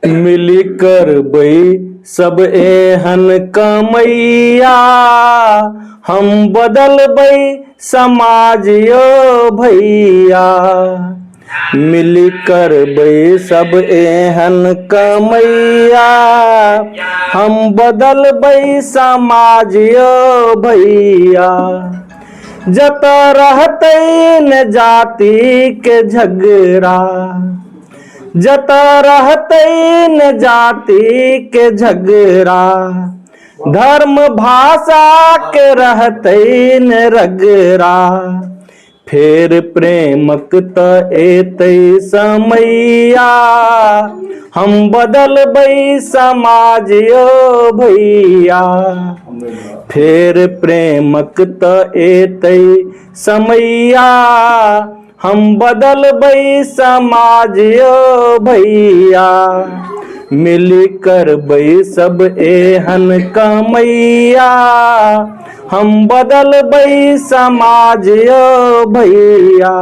मिली कर बई सब एहन कमैया, हम बदल बई समाज यो भैया। मिली कर बई सब एहन कमैया, हम बदल बई समाज यो भैया। जत रहते न जाति के झगड़ा, जत रहते न जाति के झगड़ा, धर्म भाषा के रहते न रगड़ा। फेर प्रेमक त एतै समैया, हम बदल बई समाज यो भैया। फेर प्रेमक त एतै समैया, हम बदल बई समाज यो भैया। मिली कर बई सब एहन कमैया, हम बदल बई समाज यो भैया।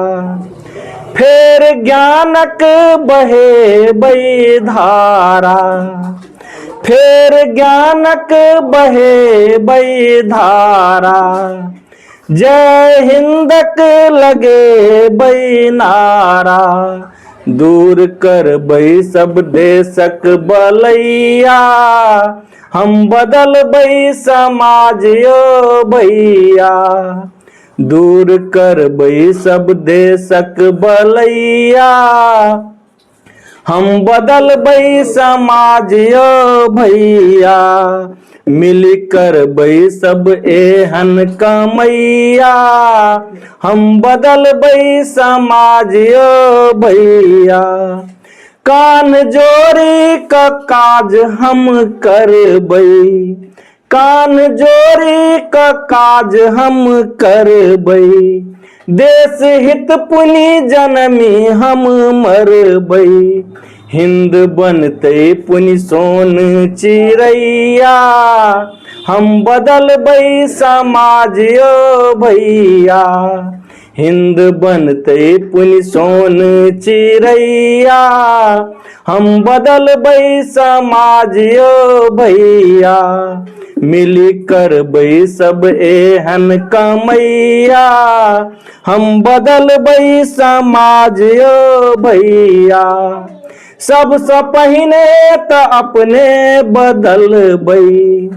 फेर ज्ञानक बहे बई धारा, फेर ज्ञानक बहे बई धारा। जय हिंदक लगे बई नारा, दूर कर बई सब देशक बलैया। हम बदल बई समाज यो भैया। दूर कर बई सब देशक बलैया, हम बदल बई समाज यो भैया। मिली कर बई सब एहन कमैया, हम बदल बई समाज यो भैया। कान जोड़ी का काज हम करबई, कान जोड़ी का काज हम करबई। देश हित पुनि जनमी हम मरबई, हिंद बनते पुनि सोन चिड़ैया। हम बदल बई समाज यो भैया। हिंद बनते पुनि सोन चिड़ैया, हम बदल बई समाज यो भैया। मिली कर बई सब एहन कमैया, हम बदल बई समाज यो भैया। सबसे पहिने त अपने बदल बई,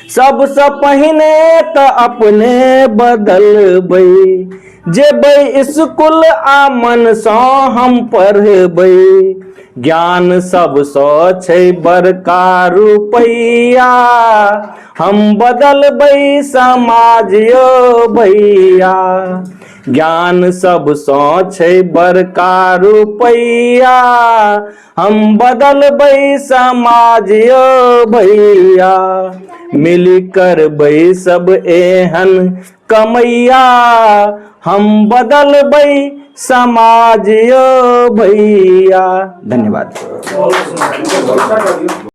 सबसे पहिने त अपने बदल बई। जेबै स्कूल आ मन सँ हम पढ़बै, ज्ञान सबसँ छै बड़का रुपैया। हम बदल बई समाज यो भैया। ज्ञान सबसँ छै बड़का रुपैया, हम बदल बई समाज यो भैया। मिली कर बई सब एहन कमैया, हम बदल बई समाज यो भैया। धन्यवाद।